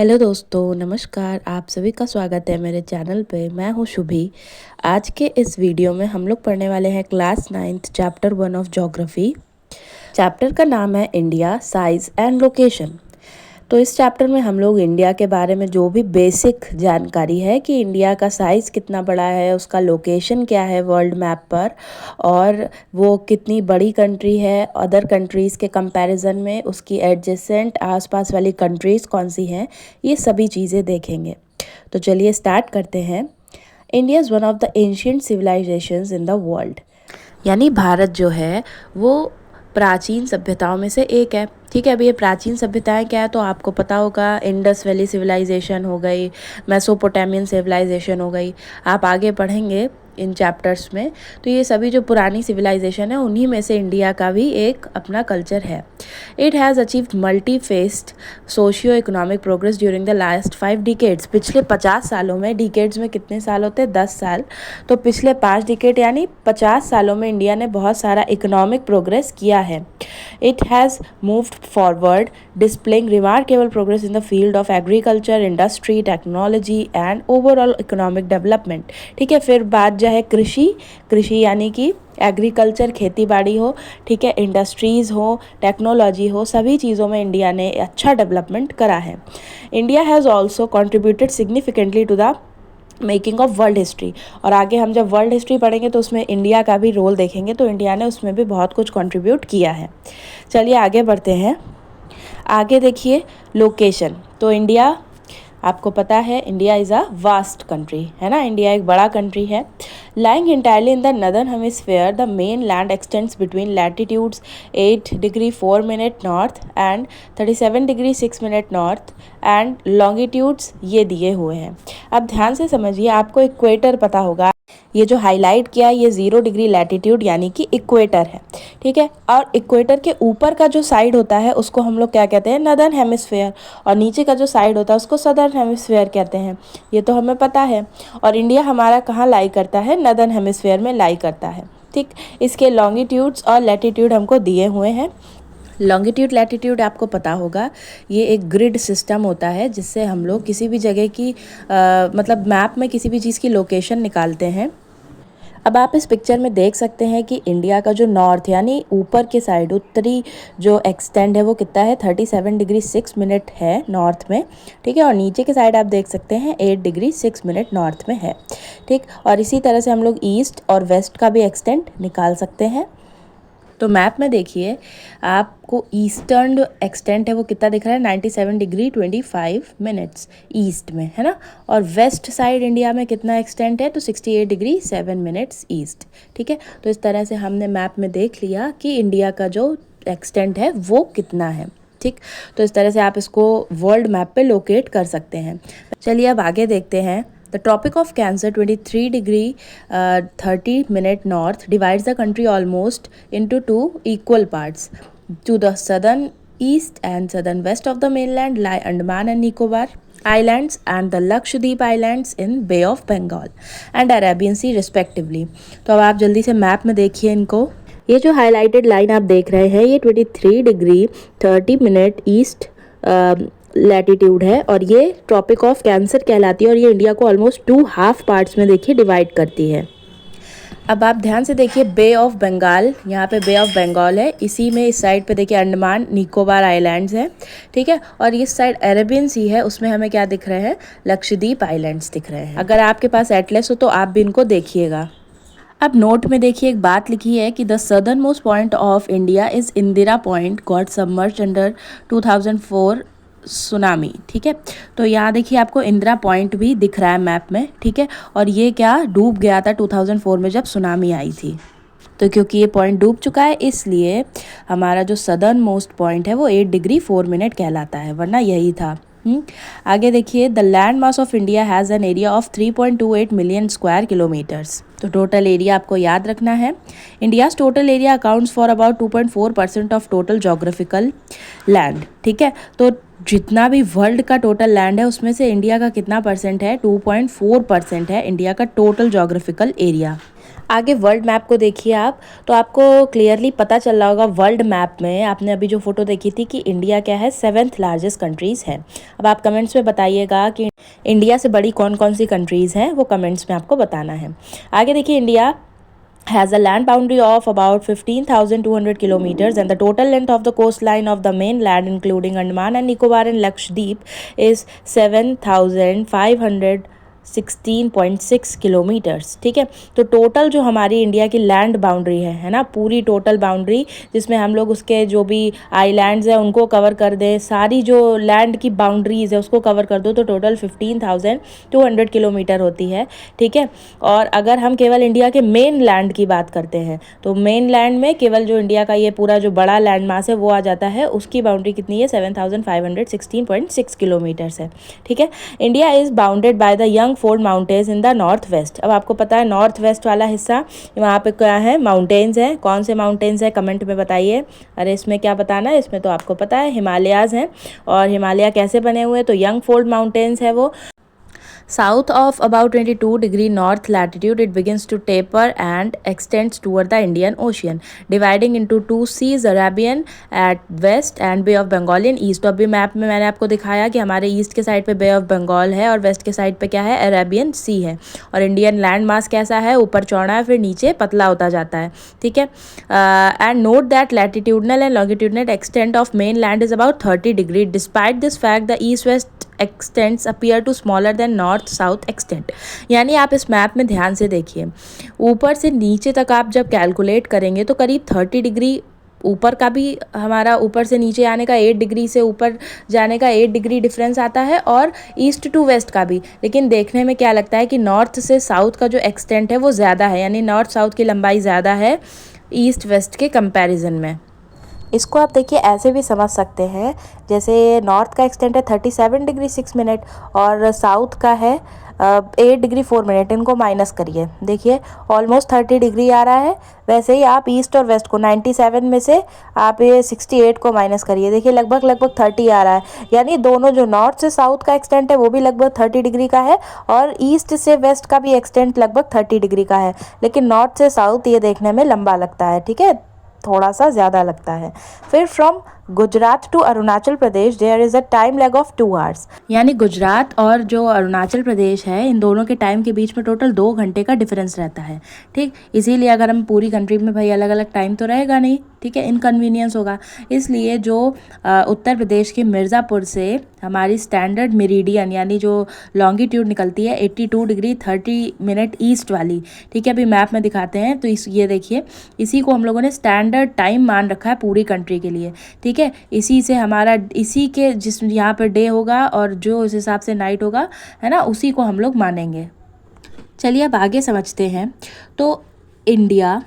Hello दोस्तों, नमस्कार। आप सभी का स्वागत है मेरे चैनल पे। मैं हूँ शुभी। आज के इस वीडियो में हम लोग पढ़ने वाले हैं class 9th chapter 1 of geography. Chapter का नाम है इंडिया साइज एंड लोकेशन। तो इस चैप्टर में हम लोग इंडिया के बारे में जो भी बेसिक जानकारी है कि इंडिया का साइज़ कितना बड़ा है, उसका लोकेशन क्या है वर्ल्ड मैप पर, और वो कितनी बड़ी कंट्री है अदर कंट्रीज़ के कंपैरिजन में, उसकी एडजेसेंट आसपास वाली कंट्रीज़ कौन सी हैं, ये सभी चीज़ें देखेंगे। तो चलिए स्टार्ट करते हैं। India is one of the ancient civilisations in the world. यानी भारत जो है वो प्राचीन सभ्यताओं में से एक है। ठीक है, अभी ये प्राचीन सभ्यताएं क्या है तो आपको पता होगा। इंडस वैली सिविलाइजेशन हो गई, मेसोपोटामियन सिविलाइजेशन हो गई। आप आगे पढ़ेंगे इन चैप्टर्स में, तो ये सभी जो पुरानी सिविलाइजेशन है उन्हीं में से इंडिया का भी एक अपना कल्चर है। It has achieved multi faced socio economic progress during the last 5 decades. पिछले 50 सालों में, डिकेड्स में कितने साल होते हैं? 10 साल। तो पिछले 5 डिकेड यानी 50 सालों में इंडिया ने बहुत सारा इकोनॉमिक प्रोग्रेस किया है। It has moved forward displaying remarkable progress in the field of agriculture, industry, technology and overall economic development। ठीक है, फिर बात जो है कृषि यानी कि एग्रीकल्चर, खेती बाड़ी हो, ठीक है, इंडस्ट्रीज़ हो, टेक्नोलॉजी हो, सभी चीज़ों में इंडिया ने अच्छा डेवलपमेंट करा है। India has also contributed significantly to the making of world history. और आगे हम जब वर्ल्ड हिस्ट्री पढ़ेंगे तो उसमें इंडिया का भी रोल देखेंगे, तो इंडिया ने उसमें भी बहुत कुछ कंट्रीब्यूट किया है। चलिए आगे बढ़ते हैं। आगे देखिए लोकेशन। तो इंडिया, आपको पता है India is a vast country, है ना। इंडिया एक बड़ा कंट्री है। Lying entirely in the northern hemisphere, the main land x tends between latitudes 8 degree 4 minute north and 37 degree 6 minute north and longitudes ये दिए हुए हैं। अब ध्यान से समझिए, आपको इक्वेटर पता होगा। ये जो हाईलाइट किया है ये 0 डिग्री लैटिट्यूड यानी कि इक्वेटर है। ठीक है, और इक्वेटर के ऊपर का जो साइड होता है उसको हम लोग क्या कहते हैं? Northern hemisphere. और नीचे का जो साइड होता है उसको सदर्न हेमिस्फेयर कहते हैं। ये तो हमें पता है। और इंडिया हमारा कहाँ लाई करता है? नदर्न हेमिस्फेयर में लाई करता है। ठीक, इसके लॉन्गिट्यूड्स और लैटिट्यूड हमको दिए हुए हैं। लॉन्गिट्यूड लैटिट्यूड आपको पता होगा, ये एक ग्रिड सिस्टम होता है जिससे हम लोग किसी भी जगह की मतलब मैप में किसी भी चीज़ की लोकेशन निकालते हैं। अब आप इस पिक्चर में देख सकते हैं कि इंडिया का जो नॉर्थ यानी ऊपर के साइड, उत्तरी जो एक्सटेंड है वो कितना है? 37 डिग्री 6 मिनट है नॉर्थ में। ठीक है, और नीचे के साइड आप देख सकते हैं 8 डिग्री 6 मिनट नॉर्थ में है। ठीक, और इसी तरह से हम लोग ईस्ट और वेस्ट का भी एक्सटेंड निकाल सकते हैं। तो मैप में देखिए, आपको ईस्टर्न एक्सटेंट है वो कितना दिख रहा है? 97 डिग्री 25 मिनट्स ईस्ट में, है ना। और वेस्ट साइड इंडिया में कितना एक्सटेंट है? तो 68 डिग्री 7 मिनट्स ईस्ट। ठीक है, तो इस तरह से हमने मैप में देख लिया कि इंडिया का जो एक्सटेंट है वो कितना है। ठीक, तो इस तरह से आप इसको वर्ल्ड मैप पे लोकेट कर सकते हैं। चलिए अब आगे देखते हैं। The Tropic of Cancer 23 degree 30 minute north divides the country almost into 2 equal parts. To the southern east and southern west of the mainland lie Andaman and Nicobar Islands and the Lakshadweep Islands in Bay of Bengal and Arabian Sea respectively. तो अब आप जल्दी से map में देखिए इनको। ये जो हाईलाइटेड लाइन आप देख रहे हैं ये 23 डिग्री 30 मिनट ईस्ट लैटिट्यूड है और ये ट्रॉपिक ऑफ कैंसर कहलाती है और ये इंडिया को ऑलमोस्ट 2 हाफ पार्ट्स में देखिए डिवाइड करती है। अब आप ध्यान से देखिए, बे ऑफ बंगाल, यहाँ पे बे ऑफ बंगाल है, इसी में इस साइड पे देखिए अंडमान निकोबार आइलैंड्स हैं। ठीक है, और इस साइड अरेबियन सी है, उसमें हमें क्या दिख रहे हैं? लक्षद्वीप आइलैंड्स दिख रहे हैं। अगर आपके पास एटलस हो तो आप भी इनको देखिएगा। अब नोट में देखिए एक बात लिखी है कि the southern most point of India is Indira point got submerged under 2004 tsunami. ठीक है, तो यहाँ देखिए आपको इंदिरा पॉइंट भी दिख रहा है मैप में। ठीक है, और ये क्या डूब गया था 2004 में जब सुनामी आई थी। तो क्योंकि ये पॉइंट डूब चुका है इसलिए हमारा जो सदर्न मोस्ट पॉइंट है वो 8 डिग्री 4 मिनट कहलाता है, वरना यही था। आगे देखिए, the land mass of India has an area of 3.28 million square kilometres. तो टोटल एरिया आपको याद रखना है। India's total area accounts for about 2.4% of total geographical land. ठीक है, तो जितना भी वर्ल्ड का टोटल लैंड है उसमें से इंडिया का कितना परसेंट है? 2.4% है इंडिया का टोटल जोग्राफिकल एरिया। आगे वर्ल्ड मैप को देखिए आप, तो आपको क्लियरली पता चल रहा होगा वर्ल्ड मैप में, आपने अभी जो फोटो देखी थी कि इंडिया क्या है, 7th लार्जेस्ट कंट्रीज़ है। अब आप कमेंट्स में बताइएगा कि इंडिया से बड़ी कौन कौन सी कंट्रीज़ हैं, वो कमेंट्स में आपको बताना है। आगे देखिए, India has a land boundary of about 15,200 kilometers, and the total length of the coastline of the mainland including Andaman and Nicobar and Lakshadweep is 7,516.6 kilometres. ठीक है, तो टोटल जो हमारी इंडिया की लैंड बाउंड्री है ना, पूरी टोटल बाउंड्री जिसमें हम लोग उसके जो भी आइलैंड्स हैं उनको कवर कर दें, सारी जो लैंड की बाउंड्रीज है उसको कवर कर दो, तो टोटल 15,200 किलोमीटर होती है। ठीक है, और अगर हम केवल इंडिया के मेन लैंड की बात करते हैं तो मेन लैंड में केवल जो इंडिया का ये पूरा जो बड़ा लैंड मास है वो आ जाता है, उसकी बाउंड्री कितनी है, 7,516.6 किलोमीटर्स है। ठीक है, India is bounded by the young Ford mountains in the north west. अब आपको पता है नॉर्थ वेस्ट वाला हिस्सा, वहाँ पे क्या है, माउंटेन्स हैं। कौन से माउंटेन्स हैं कमेंट में बताइए। अरे इसमें क्या बताना है, इसमें तो आपको पता है हिमालयाज़ हैं। और हिमालय कैसे बने हुए हैं, तो यंग फोर्ड माउंटेन्स है वो। South of about 22° north latitude, it begins to taper and extends toward the Indian Ocean, dividing into two seas, Arabian at west and Bay of Bengal in east। तो अभी map में मैंने आपको दिखाया कि हमारे ईस्ट के साइड पे बे ऑफ बंगाल है और वेस्ट के साइड पे क्या है, अरेबियन सी है। और इंडियन लैंड मास कैसा है, ऊपर चौड़ा है फिर नीचे पतला होता जाता है। ठीक है, and note that latitudinal and longitudinal extent of main land is about 30°। Despite this fact the east west extents appear to smaller than north south extent. यानी आप इस मैप में ध्यान से देखिए, ऊपर से नीचे तक आप जब कैलकुलेट करेंगे तो करीब 30° ऊपर का भी हमारा, ऊपर से नीचे आने का 8° से ऊपर जाने का 8° डिफरेंस आता है, और ईस्ट टू वेस्ट का भी। लेकिन देखने में क्या लगता है कि नॉर्थ से साउथ का जो एक्सटेंट है वो ज़्यादा है, यानी नॉर्थ साउथ की लंबाई ज़्यादा है ईस्ट वेस्ट के कंपैरिजन में। इसको आप देखिए ऐसे भी समझ सकते हैं, जैसे नॉर्थ का एक्सटेंट है 37°6' और साउथ का है 8°4'। इनको माइनस करिए, देखिए ऑलमोस्ट 30° आ रहा है। वैसे ही आप ईस्ट और वेस्ट को 97 में से आप ये 68 को माइनस करिए, देखिए लगभग 30 आ रहा है। यानी दोनों जो नॉर्थ से साउथ का एक्सटेंट है वो भी लगभग 30° का है, और ईस्ट से वेस्ट का भी एक्सटेंट लगभग 30° का है। लेकिन नॉर्थ से साउथ ये देखने में लंबा लगता है, ठीक है, थोड़ा सा ज़्यादा लगता है। फिर from Gujarat to Arunachal Pradesh there is a time lag of 2 hours। यानी गुजरात और जो अरुणाचल प्रदेश है इन दोनों के टाइम के बीच में टोटल 2 घंटे का डिफरेंस रहता है। ठीक, इसीलिए अगर हम पूरी कंट्री में भाई अलग अलग टाइम तो रहेगा नहीं, ठीक है, इनकन्वीनियंस होगा। इसलिए जो उत्तर प्रदेश के मिर्ज़ापुर से हमारी स्टैंडर्ड मेरिडियन यानी जो लॉन्गिट्यूड निकलती है 82°30' ईस्ट वाली, ठीक है, अभी मैप में दिखाते हैं तो ये देखिए, इसी को हम लोगों ने स्टैंडर्ड टाइम मान रखा है पूरी कंट्री के लिए। ठीक है, इसी से हमारा, इसी के जिस यहाँ पर डे होगा और जो उस हिसाब से नाइट होगा, है ना, उसी को हम लोग मानेंगे। चलिए अब आगे समझते हैं। तो India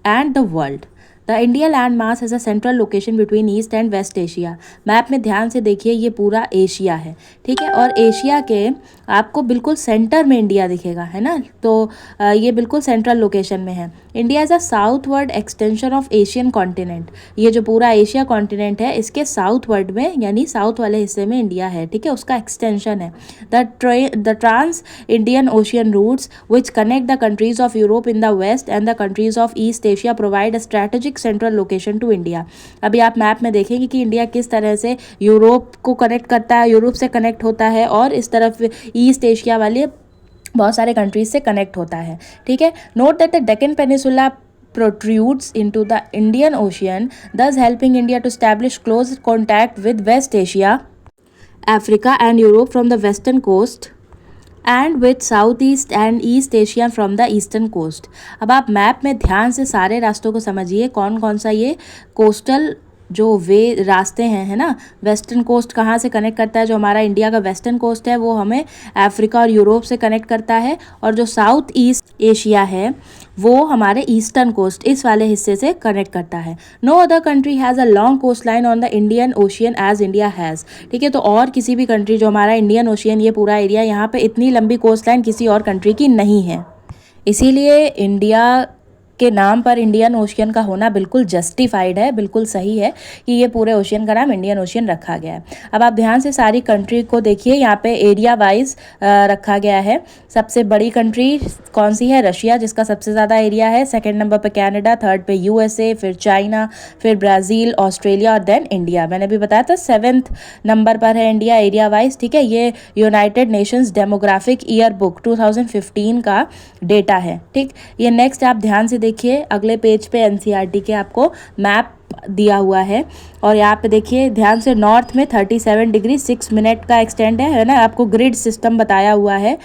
and the world, the India land mass has a central location between east and west Asia. Map में ध्यान से देखिए, ये पूरा एशिया है, ठीक है, और एशिया के आपको बिल्कुल सेंटर में इंडिया दिखेगा, है ना, तो ये बिल्कुल सेंट्रल लोकेशन में है। India is a southward extension of Asian continent. ये जो पूरा एशिया कॉन्टिनेंट है इसके साउथवर्ड में यानी साउथ वाले हिस्से में इंडिया है, ठीक है, उसका एक्सटेंशन है। The trans Indian Ocean routes which connect the countries of Europe in the west and the countries of East Asia provide a strategic central location to India. अभी आप मैप में देखेंगे कि इंडिया किस तरह से यूरोप को कनेक्ट करता है, यूरोप से कनेक्ट होता है, और इस तरफ ईस्ट एशिया वाले बहुत सारे कंट्रीज से कनेक्ट होता है। ठीक है, note that the Deccan peninsula protrudes into the Indian Ocean, thus helping India to establish close contact with West Asia, Africa and Europe from the western coast and with Southeast and East Asia from the eastern coast। अब आप map में ध्यान से सारे रास्तों को समझिए, कौन कौन सा ये कोस्टल जो वे रास्ते हैं, है ना, वेस्टर्न कोस्ट कहाँ से कनेक्ट करता है, जो हमारा इंडिया का वेस्टर्न कोस्ट है वो हमें अफ्रीका और यूरोप से कनेक्ट करता है, और जो साउथ ईस्ट एशिया है वो हमारे ईस्टर्न कोस्ट इस वाले हिस्से से कनेक्ट करता है। No other country has a long coast line on the Indian Ocean as India has. ठीक है, तो और किसी भी कंट्री, जो हमारा इंडियन ओशियन ये पूरा एरिया, यहाँ पे इतनी लंबी कोस्ट लाइन किसी और कंट्री की नहीं है। इसीलिए इंडिया के नाम पर इंडियन ओशियन का होना बिल्कुल जस्टिफाइड है, बिल्कुल सही है कि ये पूरे ओशियन का नाम इंडियन ओशियन रखा गया है। अब आप ध्यान से सारी कंट्री को देखिए, यहाँ पे एरिया वाइज रखा गया है। सबसे बड़ी कंट्री कौन सी है? रशिया, जिसका सबसे ज़्यादा एरिया है। सेकंड नंबर पे कनाडा, थर्ड पे यूएसए, फिर चाइना, फिर ब्राज़ील, ऑस्ट्रेलिया और देन इंडिया। मैंने भी बताया था 7th नंबर पर है इंडिया एरिया वाइज, ठीक है। ये United Nations demographic year book 2015 का डेटा है, ठीक। ये नेक्स्ट आप ध्यान से देखिए, अगले पेज पे एनसीईआरटी के आपको मैप दिया हुआ है और यहाँ पे देखिए ध्यान से, नॉर्थ में 37 डिग्री 6 मिनट का एक्सटेंड है ना। आपको ग्रिड सिस्टम बताया हुआ है,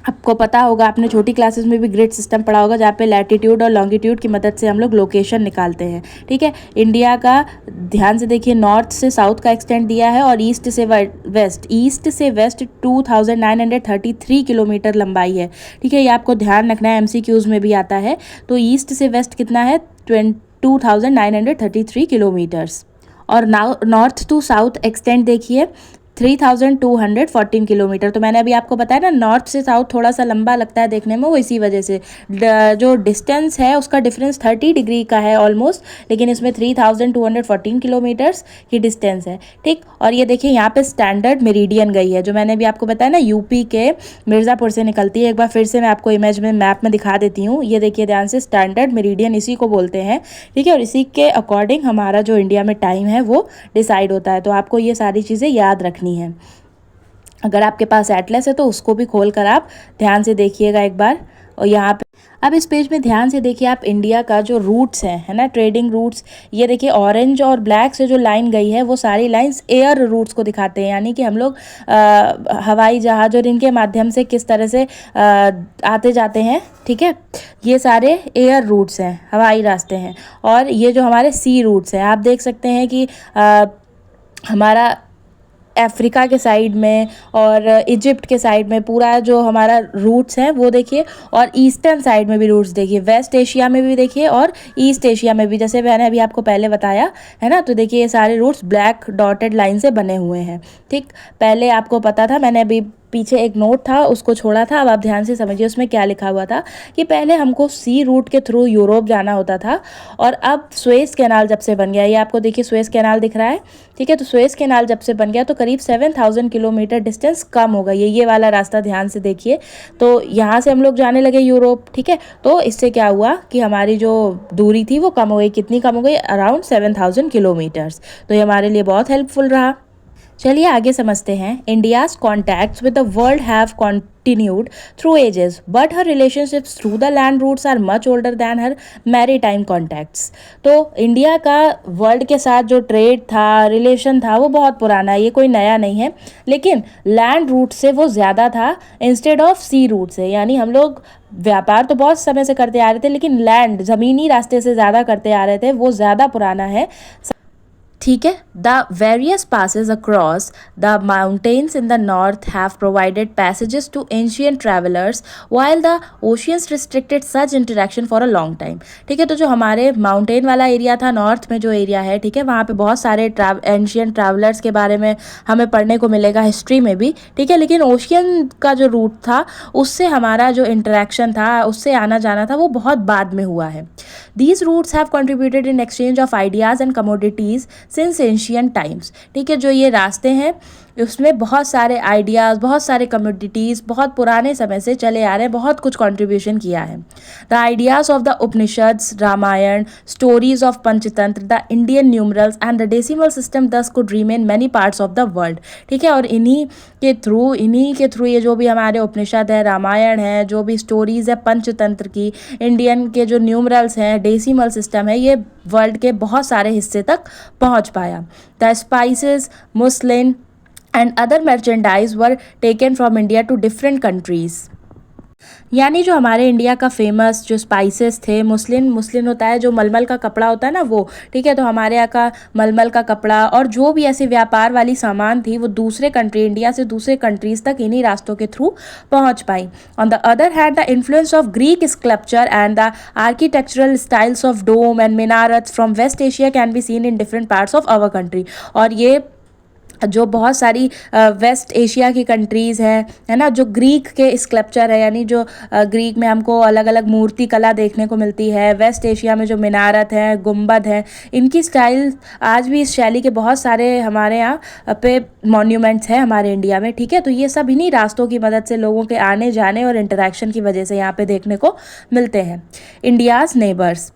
आपको पता होगा, आपने छोटी क्लासेस में भी ग्रिड सिस्टम पढ़ा होगा, जहाँ पे लैटिट्यूड और लॉन्गिट्यूड की मदद से हम लोग लोकेशन निकालते हैं, ठीक है। इंडिया का ध्यान से देखिए, नॉर्थ से साउथ का एक्सटेंड दिया है और ईस्ट से वेस्ट 2933 किलोमीटर लंबाई है, ठीक है। ये आपको ध्यान रखना है, एमसीक्यूज में भी आता है। तो ईस्ट से वेस्ट कितना है? 2933 किलोमीटर्स। और नॉर्थ टू साउथ एक्सटेंड देखिए 3214 किलोमीटर। तो मैंने अभी आपको बताया ना, नॉर्थ से साउथ थोड़ा सा लंबा लगता है देखने में, वो इसी वजह से जो डिस्टेंस है उसका डिफरेंस 30 डिग्री का है ऑलमोस्ट, लेकिन इसमें 3214 किलोमीटर्स की डिस्टेंस है, ठीक। और ये देखिए यहाँ पे स्टैंडर्ड मेरिडियन गई है, जो मैंने भी आपको बताया ना, यूपी के मिर्ज़ापुर से निकलती है। एक बार फिर से मैं आपको इमेज में मैप में दिखा देती हूँ। ये देखिए ध्यान से, स्टैंडर्ड मेरिडियन इसी को बोलते हैं, ठीक है। और इसी के अकॉर्डिंग हमारा जो इंडिया में टाइम है वो डिसाइड होता है। तो आपको ये सारी चीज़ें याद रखनी है। अगर आपके पास एटलस है तो उसको भी खोल कर आप ध्यान से देखिएगा एक बार। और यहाँ पे अब इस पेज में ध्यान से देखिए आप, इंडिया का जो रूट्स हैं, है ना, ट्रेडिंग रूट्स, ये देखिए ऑरेंज और ब्लैक से जो लाइन गई है वो सारी लाइंस एयर रूट्स को दिखाते हैं, यानी कि हम लोग हवाई जहाज और इनके माध्यम से किस तरह से आते जाते हैं, ठीक है। ये सारे एयर रूट्स हैं, हवाई रास्ते हैं। और ये जो हमारे सी रूट्स हैं, आप देख सकते हैं कि हमारा अफ्रीका के साइड में और इजिप्ट के साइड में पूरा जो हमारा रूट्स हैं वो देखिए, और ईस्टर्न साइड में भी रूट्स देखिए, वेस्ट एशिया में भी देखिए और ईस्ट एशिया में भी, जैसे मैंने अभी आपको पहले बताया है ना। तो देखिए ये सारे रूट्स ब्लैक डॉटेड लाइन से बने हुए हैं, ठीक। पहले आपको पता था, मैंने अभी पीछे एक नोट था उसको छोड़ा था, अब आप ध्यान से समझिए उसमें क्या लिखा हुआ था कि पहले हमको सी रूट के थ्रू यूरोप जाना होता था, और अब सुएज कैनाल जब से बन गया, ये आपको देखिए सुएज कैनाल दिख रहा है, ठीक है। तो सुएज कैनाल जब से बन गया तो करीब 7000 किलोमीटर डिस्टेंस कम हो गई है। ये वाला रास्ता ध्यान से देखिए, तो यहाँ से हम लोग जाने लगे यूरोप, ठीक है। तो इससे क्या हुआ कि हमारी जो दूरी थी वो कम हो गई। कितनी कम हो गई? Around 7000 kilometres. तो ये हमारे लिए बहुत हेल्पफुल रहा। चलिए आगे समझते हैं। India's contacts with the world have continued through ages, but her relationships through the land routes are much older than her maritime contacts. तो इंडिया का वर्ल्ड के साथ जो ट्रेड था, रिलेशन था, वो बहुत पुराना है, ये कोई नया नहीं है, लेकिन लैंड रूट से वो ज़्यादा था इंस्टेड ऑफ सी रूट से। यानी हम लोग व्यापार तो बहुत समय से करते आ रहे थे, लेकिन लैंड ज़मीनी रास्ते से ज़्यादा करते आ रहे थे, वो ज़्यादा पुराना है, ठीक है। The various passes across the mountains in the north have provided passages to ancient travelers while the oceans restricted such interaction for a long time, ठीक है। तो जो हमारे माउंटेन वाला एरिया था, नॉर्थ में जो एरिया है, ठीक है, वहाँ पे बहुत सारे एंशियंट ट्रैवलर्स के बारे में हमें पढ़ने को मिलेगा हिस्ट्री में भी, ठीक है। लेकिन ओशियन का जो रूट था उससे हमारा जो इंटरेक्शन था, उससे आना जाना था, वो बहुत बाद में हुआ है। These routes have contributed in exchange of ideas and commodities since ancient times, ठीक है। जो ये रास्ते हैं उसमें बहुत सारे आइडियाज़, बहुत सारे कम्योडिटीज़ बहुत पुराने समय से चले आ रहे हैं, बहुत कुछ कंट्रीब्यूशन किया है। The ideas of the Upanishads, Ramayana, stories of Panchatantra, the Indian numerals and the decimal system this could remain many parts of the world, ठीक है। और इन्हीं के थ्रू ये जो भी हमारे उपनिषद है, रामायण है, जो भी स्टोरीज़ है पंचतंत्र की, इंडियन के जो न्यूमरल्स हैं, डेसिमल सिस्टम है, ये वर्ल्ड के बहुत सारे हिस्से तक पहुंच पाया। The spices, Muslim and other merchandise were taken from India to different countries. यानी जो हमारे इंडिया का फेमस जो स्पाइसेस थे, मुस्लिम होता है जो मलमल का कपड़ा होता है ना वो, ठीक है। तो हमारे यहाँ का मलमल का कपड़ा और जो भी ऐसे व्यापार वाली सामान थी वो दूसरे कंट्री, इंडिया से दूसरे कंट्रीज तक इन्हीं रास्तों के थ्रू पहुँच पाई। On the other hand the influence of Greek sculpture and the architectural styles of dome and minarets from West Asia can be seen in different parts of our country. और ये जो बहुत सारी वेस्ट एशिया की countries हैं, है ना, जो ग्रीक के स्कल्पचर है, यानी जो ग्रीक में हमको अलग अलग मूर्ति कला देखने को मिलती है, वेस्ट एशिया में जो मिनारत है, गुंबद है, इनकी स्टाइल आज भी इस शैली के बहुत सारे हमारे यहाँ पे मॉन्यूमेंट्स हैं हमारे इंडिया में, ठीक है। तो ये सब इन्हीं रास्तों की मदद से लोगों के आने जाने और इंटरेक्शन की वजह से यहाँ पे देखने को मिलते हैं। India's neighbours.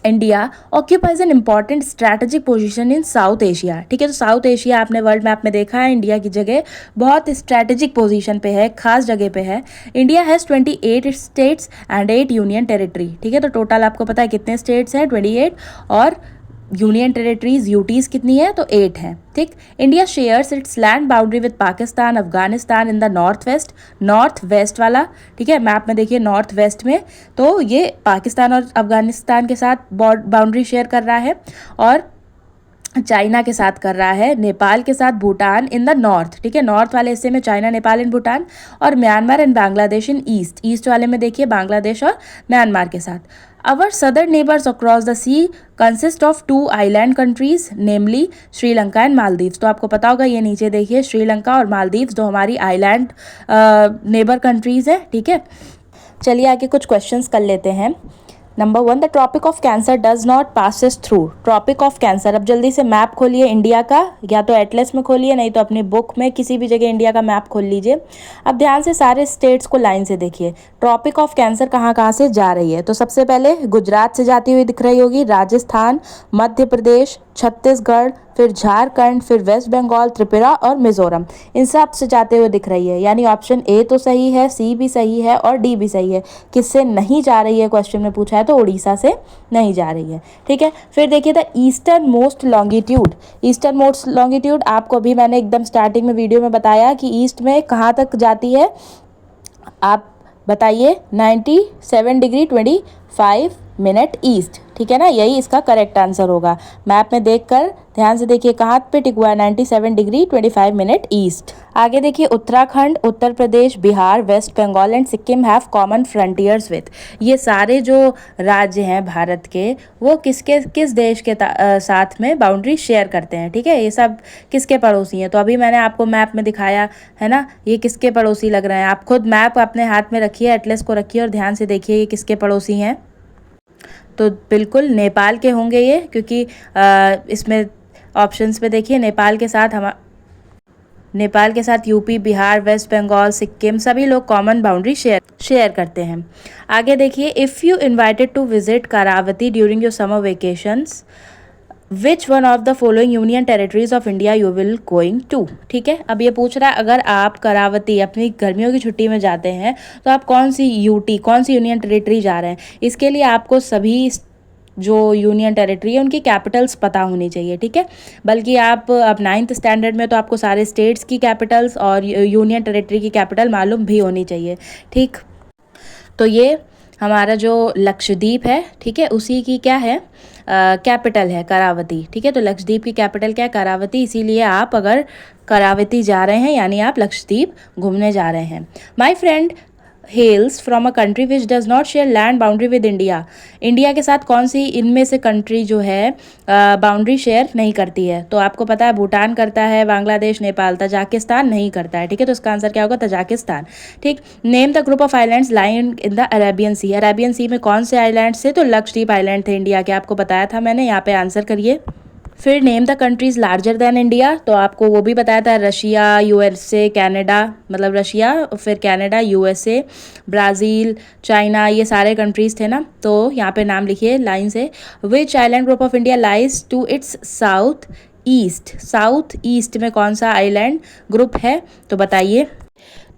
India occupies an important strategic position in south Asia, ठीक है। तो साउथ एशिया आपने वर्ल्ड मैप में देखा है, इंडिया की जगह बहुत स्ट्रैटेजिक पोजीशन पे है, खास जगह पे है। India has 28 states and 8 union territory, ठीक है। तो टोटल आपको पता है कितने स्टेट्स हैं, 28, और यूनियन टेरिटरीज यूटीज़ कितनी है, तो 8 हैं, ठीक। India shares it's land boundary with Pakistan, Afghanistan in the north west वाला, ठीक है। मैप में देखिए नॉर्थ वेस्ट में, तो ये पाकिस्तान और अफगानिस्तान के साथ बाउंड्री शेयर कर रहा है, और चाइना के साथ कर रहा है, नेपाल के साथ भूटान इन द नॉर्थ, ठीक है। नॉर्थ वाले हिस्से में चाइना, नेपाल एंड भूटान, और Myanmar and Bangladesh in east वाले में देखिए बांग्लादेश और म्यांमार के साथ। Our southern neighbors across the sea consist of 2 island countries, namely Sri Lanka and Maldives. तो आपको पता होगा, ये नीचे देखिए श्रीलंका और मालदीव्स दो हमारी आइलैंड नेबर कंट्रीज़ है, ठीक है। चलिए आगे कुछ क्वेश्चंस कर लेते हैं। Number 1, the Tropic of Cancer does not passes through. Tropic of Cancer, अब जल्दी से मैप खोलिए इंडिया का, या तो एटलस में खोलिए, नहीं तो अपनी बुक में किसी भी जगह इंडिया का मैप खोल लीजिए। अब ध्यान से सारे स्टेट्स को लाइन से देखिए, ट्रॉपिक ऑफ कैंसर कहाँ कहाँ से जा रही है। तो सबसे पहले गुजरात से जाती हुई दिख रही होगी, राजस्थान, मध्य प्रदेश, छत्तीसगढ़, फिर झारखंड, फिर वेस्ट बंगाल, त्रिपुरा और मिजोरम, इन सब से जाते हुए दिख रही है। यानी ऑप्शन ए तो सही है, सी भी सही है और डी भी सही है। किससे नहीं जा रही है क्वेश्चन में पूछा है, तो उड़ीसा से नहीं जा रही है, ठीक है। फिर देखिए द ईस्टर्न मोस्ट लॉन्गिट्यूड, आपको अभी मैंने एकदम स्टार्टिंग में वीडियो में बताया कि ईस्ट में कहाँ तक जाती है, आप बताइए, 97 डिग्री 25 मिनट ईस्ट, ठीक है ना, यही इसका करेक्ट आंसर होगा। मैप में देखकर ध्यान से देखिए कहाँ पे टिक हुआ है, 97 डिग्री 25 मिनट ईस्ट। आगे देखिए Uttarakhand, Uttar Pradesh, Bihar, West Bengal and Sikkim have common frontiers with. ये सारे जो राज्य हैं भारत के, वो किस देश के साथ में बाउंड्री शेयर करते हैं, ठीक है। ये सब किसके पड़ोसी हैं, तो अभी मैंने आपको मैप में दिखाया है ना, ये किसके पड़ोसी लग रहे हैं। आप खुद मैप अपने हाथ में रखिए, एटलस को रखिए और ध्यान से देखिए ये किसके पड़ोसी हैं। तो बिल्कुल नेपाल के होंगे ये, क्योंकि इसमें ऑप्शंस में देखिए नेपाल के साथ यूपी, बिहार, वेस्ट बंगाल, सिक्किम सभी लोग कॉमन बाउंड्री शेयर करते हैं। आगे देखिए, if you invited to visit Kavaratti during your summer vacations, which one of the following union territories of India you will going to, ठीक है। अब ये पूछ रहा है अगर आप करावती अपनी गर्मियों की छुट्टी में जाते हैं तो आप कौन सी यूनियन टेरिटरी जा रहे हैं। इसके लिए आपको सभी जो यूनियन टेरिटरी है उनकी कैपिटल्स पता होनी चाहिए, ठीक है। बल्कि आप अब 9th स्टैंडर्ड में तो आपको सारे स्टेट्स की कैपिटल्स और यूनियन टेरिटरी की कैपिटल मालूम भी होनी चाहिए, ठीक। तो ये हमारा जो लक्षद्वीप है, ठीक है, उसी की क्या है, कैपिटल है करावती, ठीक है। तो लक्षद्वीप की कैपिटल क्या है, करावती। इसीलिए आप अगर करावती जा रहे हैं यानी आप लक्षद्वीप घूमने जा रहे हैं। My friend हेल्स from a country which does not share land boundary with India. India के साथ कौन सी इनमें से कंट्री जो है बाउंड्री शेयर नहीं करती है, तो आपको पता है भूटान करता है, बांग्लादेश, नेपाल, तजाकिस्तान नहीं करता है, ठीक है। तो इसका आंसर क्या होगा, तजाकिस्तान, ठीक। Name the group of islands lying in the Arabian Sea. Arabian Sea में कौन से आइलैंड्स थे, तो लक्षद्वीप आइलैंड थे इंडिया के, आपको बताया था मैंने, यहाँ पे आंसर करिए। फिर name the countries larger than India, तो आपको वो भी बताया था, रशिया, यूएसए, कनाडा, मतलब रशिया, फिर कनाडा, यूएसए, ब्राज़ील, चाइना, ये सारे कंट्रीज़ थे ना। तो यहाँ पे नाम लिखिए लाइन से। Which island group of India lies to its south east में कौन सा आइलैंड ग्रुप है, तो बताइए।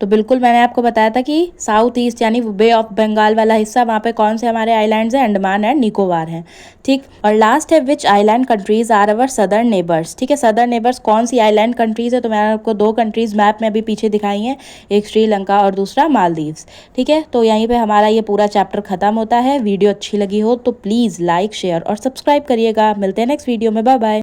तो बिल्कुल मैंने आपको बताया था कि साउथ ईस्ट यानी बे ऑफ बंगाल वाला हिस्सा, वहाँ पे कौन से हमारे आइलैंड्स हैं, अंडमान एंड निकोबार हैं, ठीक। और लास्ट है which island countries are our southern neighbours, ठीक है। सदर्न नेबर्स कौन सी आइलैंड कंट्रीज है, तो मैंने आपको 2 कंट्रीज मैप में अभी पीछे दिखाई हैं, एक श्रीलंका और दूसरा मालदीव्स, ठीक है। तो यहीं पर हमारा ये पूरा चैप्टर खत्म होता है। वीडियो अच्छी लगी हो तो प्लीज़ लाइक, शेयर और सब्सक्राइब करिएगा। मिलते हैं नेक्स्ट वीडियो में, बाय बाय।